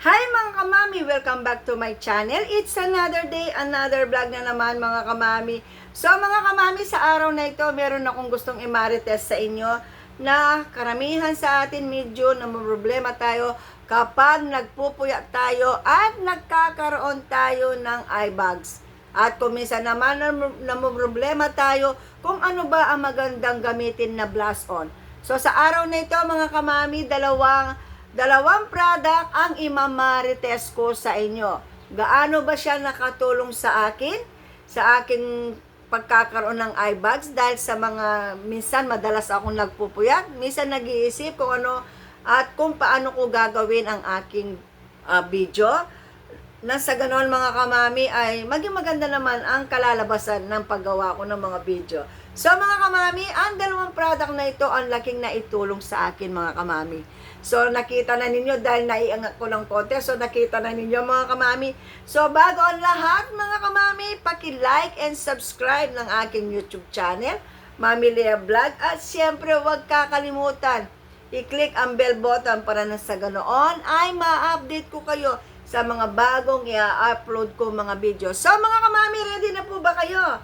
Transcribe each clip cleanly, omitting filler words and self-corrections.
Hi mga kamami! Welcome back to my channel. It's another day, another vlog na naman mga kamami. So mga kamami, sa araw na ito, meron akong gustong i-marites sa inyo na karamihan sa atin medyo problema tayo kapag nagpupuya tayo at nagkakaroon tayo ng eye bags. At kung minsan naman problema tayo kung ano ba ang magandang gamitin na blush on. So sa araw na ito mga kamami, dalawang product ang imamarites ko sa inyo. Gaano ba siya nakatulong sa akin? Sa aking pagkakaroon ng eye bags dahil sa minsan madalas akong nagpupuyat, minsan nag-iisip kung ano at kung paano ko gagawin ang aking video. Nasa ganon mga kamami ay maging maganda naman ang kalalabasan ng paggawa ko ng mga video. So mga kamami, ang dalawang product na ito ang laking naitulong sa akin mga kamami. So nakita na ninyo dahil naiangat ko ng konti. So nakita na ninyo mga kamami. So bago ang lahat mga kamami, paki-like and subscribe ng aking YouTube channel, Mami Lea Vlog. At siyempre huwag kakalimutan, i-click ang bell button para na sa ganoon ay ma-update ko kayo sa mga bagong i-upload ko mga video. So mga kamami, ready na po ba kayo?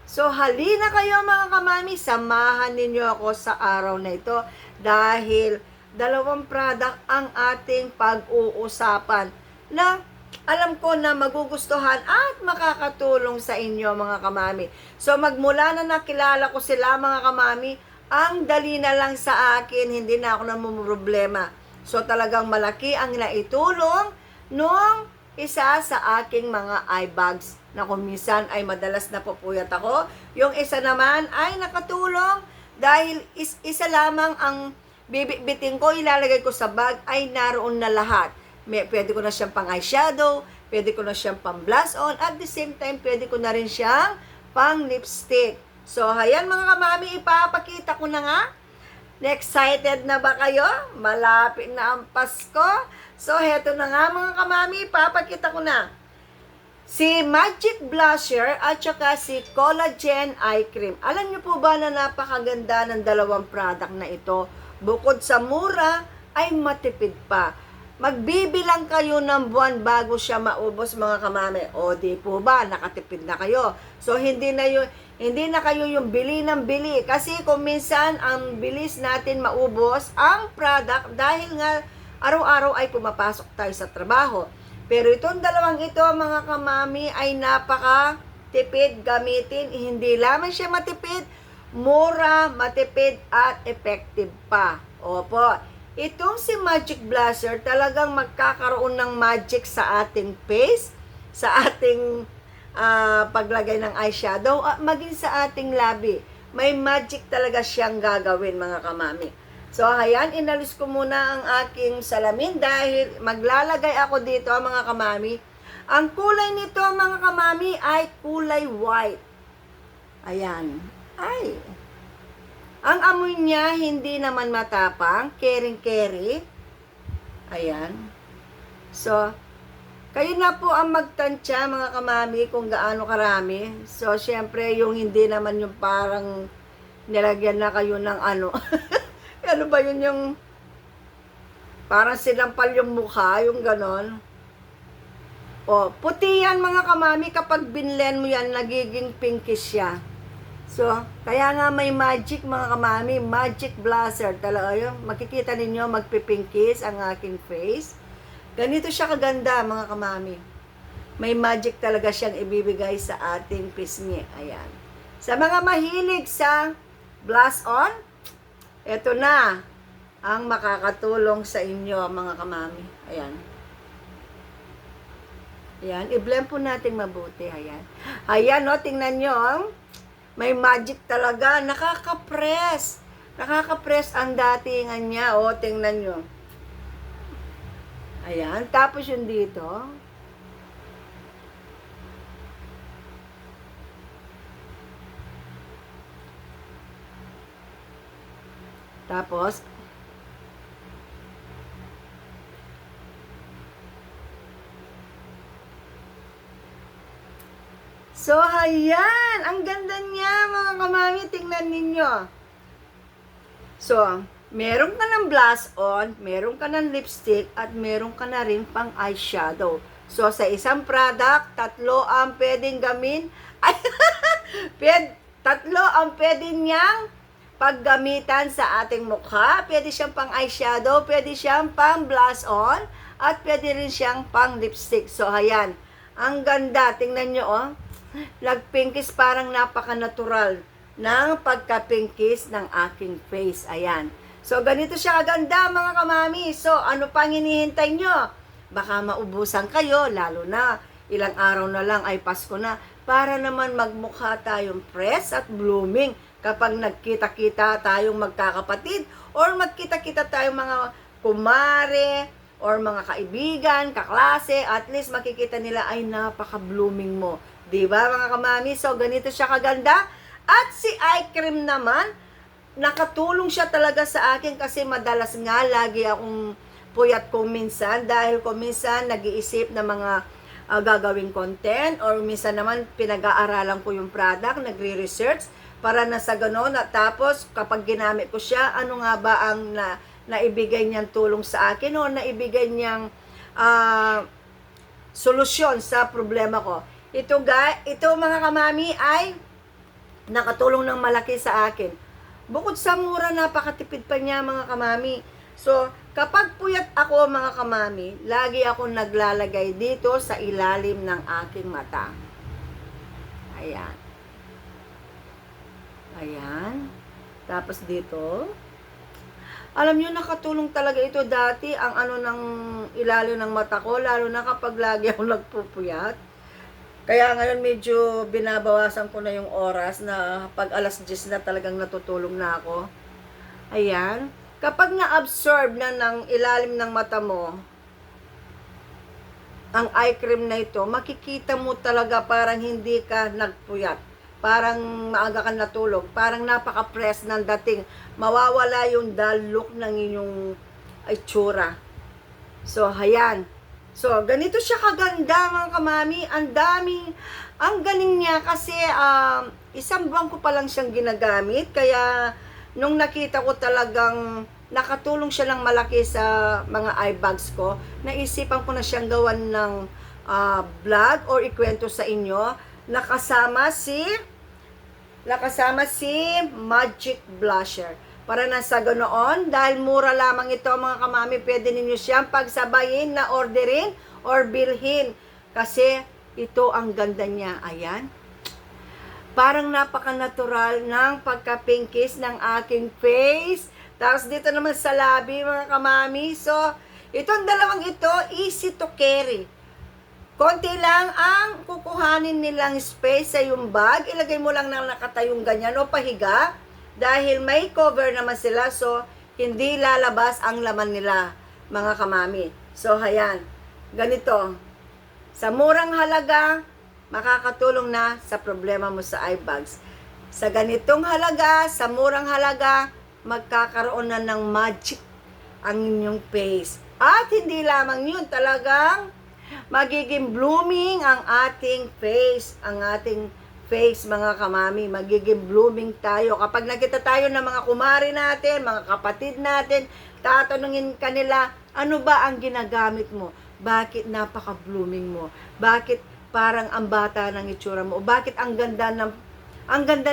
So halina kayo mga kamami, samahan ninyo ako sa araw na ito dahil dalawang product ang ating pag-uusapan na alam ko na magugustuhan at makakatulong sa inyo mga kamami. So magmula na nakilala ko sila mga kamami, ang dali na lang sa akin, hindi na ako namumroblema. So talagang malaki ang naitulong nung isa sa aking mga eye bags na kung minsan ay madalas napupuyat ako. Yung isa naman ay nakatulong dahil isa lamang ang bibitin ko, ilalagay ko sa bag ay naroon na lahat. Pwede ko na siyang pang eyeshadow, pwede ko na siyang pang blush on, at the same time pwede ko na rin siyang pang lipstick. So ayan mga kamami, ipapakita ko na nga. Excited na ba kayo? Malapit na ang Pasko. So, heto na nga mga kamami, papakita ko na. Si Magic Blusher at saka si Collagen Eye Cream. Alam niyo po ba na napakaganda ng dalawang product na ito? Bukod sa mura, ay matipid pa. Magbibilang kayo ng buwan bago siya maubos mga kamami. O di po ba, nakatipid na kayo. So, hindi na kayo yung bili ng bili. Kasi kung minsan, ang bilis natin maubos ang product dahil nga araw-araw ay pumapasok tayo sa trabaho. Pero itong dalawang ito, mga kamami, ay napaka-tipid gamitin. Hindi lamang siya matipid, mura, matipid, at effective pa. Opo, itong si Magic Blusher, talagang magkakaroon ng magic sa ating face, sa ating paglagay ng eyeshadow, at maging sa ating labi. May magic talaga siyang gagawin, mga kamami. So, ayan, inalis ko muna ang aking salamin dahil maglalagay ako dito, mga kamami. Ang kulay nito, mga kamami, ay kulay white. Ayan. Ay. Ang amoy niya, hindi naman matapang. Kering-keri. Ayan. So, kayo na po ang magtansya, mga kamami, kung gaano karami. So, syempre, yung hindi naman yung parang nilagyan na kayo ng ano. Ano ba yun yung parang sinampal yung mukha, yung ganon. O, puti yan mga kamami, kapag binlen mo yan, nagiging pinkish siya. So, kaya nga may magic mga kamami, Magic Blusher. Talaga yun, makikita ninyo, magpipinkish ang aking face. Ganito siya kaganda mga kamami. May magic talaga siyang ibibigay sa ating pisngi. Ayan. Sa mga mahilig sa blush on, ito na ang makakatulong sa inyo mga kamami. Ayan. Ayan. I-blend po natin mabuti. Ayan. Ayan, no, tingnan nyo. May magic talaga. Nakaka-press. Nakaka-press ang datingan niya. O, tingnan nyo. Ayan. Tapos yung dito. Tapos, so, ayan. Ang ganda niya, mga kamami. Tingnan ninyo. So, Meron ka ng blush on, meron ka ng lipstick, at meron ka na rin pang eyeshadow. So, sa isang product, tatlo ang pwedeng gamin. Ay, tatlo ang pwede niyang paggamitan sa ating mukha. Pwede siyang pang eyeshadow, pwede siyang pang blush on, at pwede rin siyang pang lipstick. So, ayan. Ang ganda. Tingnan nyo, oh. Nagpinkis, parang napaka-natural ng pagka-pinkis ng aking face. Ayan. So, ganito siya kaganda, mga kamami. So, ano pang hinihintay nyo? Baka maubusan kayo, lalo na ilang araw na lang ay Pasko na, para naman magmukha tayong fresh at blooming kapag nagkita-kita tayong magkakapatid or magkita-kita tayong mga kumare or mga kaibigan, kaklase, at least makikita nila ay napaka-blooming mo. Diba, mga kamami? So, ganito siya kaganda. At si eye cream naman, nakatulong siya talaga sa akin kasi madalas nga lagi akong puyat kung minsan dahil kung minsan nag-iisip ng mga gagawing content or minsan naman pinag-aaralan ko yung product, nagre-research para na sa gano'n at tapos kapag ginamit ko siya, ano nga ba ang naibigay niyang tulong sa akin o naibigay niyang solusyon sa problema ko. Ito mga kamami ay nakatulong ng malaki sa akin. Bukod sa mura, napakatipid pa niya, mga kamami. So, kapag puyat ako, mga kamami, lagi ako naglalagay dito sa ilalim ng aking mata. Ayan. Ayan. Tapos dito. Alam niyo, nakatulong talaga ito dati, ang ano ng ilalim ng mata ko, lalo na kapag lagi ako nagpupuyat. Kaya ngayon medyo binabawasan ko na yung oras na pag alas 10 na talagang natutulog na ako. Ayan. Kapag na-absorb na ng ilalim ng mata mo, ang eye cream na ito, makikita mo talaga parang hindi ka nagpuyat. Parang maaga ka natulog. Parang napaka-press ng dating. Mawawala yung dull look ng inyong itsura. So, ayan. So, ganito siya kaganda, mga kamami. Ang galing niya kasi isang buwan ko pa lang siyang ginagamit. Kaya, nung nakita ko talagang nakatulong siya ng malaki sa mga eye bags ko, naisipan ko na siyang gawan ng vlog or ikwento sa inyo. Nakasama si Magic Blusher. Para na sa ganoon, dahil mura lamang ito, mga kamami, pwede ninyo siyang pagsabayin na orderin or bilhin. Kasi ito ang ganda niya. Ayan. Parang napaka-natural ng pagka-pinkis ng aking face. Tapos dito naman sa labi, mga kamami. So, itong dalawang ito, easy to carry. Konti lang ang kukuhanin nilang space sa yung bag. Ilagay mo lang na nakatayong ganyan o pahiga. Dahil may cover naman sila, so hindi lalabas ang laman nila, mga kamami. So, ayan. Ganito. Sa murang halaga, makakatulong na sa problema mo sa eye bags. Sa ganitong halaga, sa murang halaga, magkakaroon na ng magic ang inyong face. At hindi lamang yun, talagang magiging blooming ang ating face, mga kamami, magiging blooming tayo. Kapag nakita tayo ng mga kumari natin, mga kapatid natin, tatanungin kanila, ano ba ang ginagamit mo? Bakit napaka-blooming mo? Bakit parang ang bata ng itsura mo? Bakit ang ganda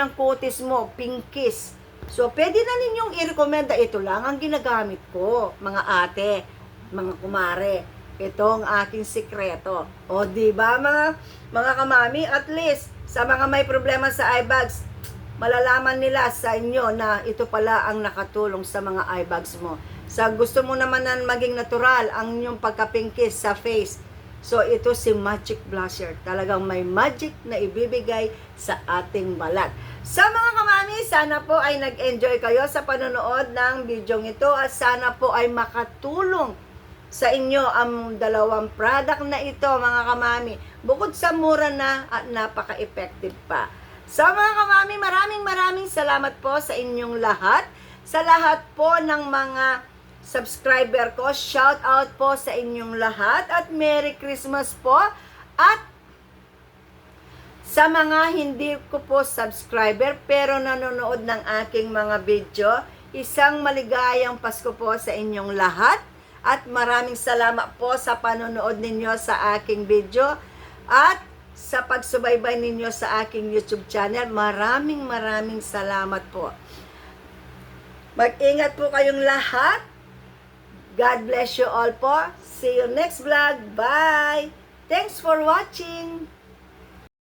ng kutis mo, pinkish? So, pwede na ninyong i-recommenda, ito lang ang ginagamit ko, mga ate, mga kumare. Ito ang aking sikreto. O, diba, mga kamami, at least, sa mga may problema sa eye bags, malalaman nila sa inyo na ito pala ang nakatulong sa mga eye bags mo. Sa gusto mo naman na maging natural ang inyong pagka-pinkis sa face, so ito si Magic Blusher. Talagang may magic na ibibigay sa ating balat. Sa mga kamami, sana po ay nag-enjoy kayo sa panonood ng video ito at sana po ay makatulong sa inyo ang dalawang product na ito, mga kamami. Bukod sa mura na at napaka-effective pa. So, mga kamami, maraming salamat po sa inyong lahat. Sa lahat po ng mga subscriber ko, shout out po sa inyong lahat. At Merry Christmas po. At sa mga hindi ko po subscriber pero nanonood ng aking mga video, Isang maligayang Pasko po sa inyong lahat at maraming salamat po sa panonood ninyo sa aking video at sa pagsubaybay ninyo sa aking YouTube channel. Maraming salamat po. Mag-ingat po kayong lahat. God bless you all po. See you next vlog. Bye! Thanks for watching!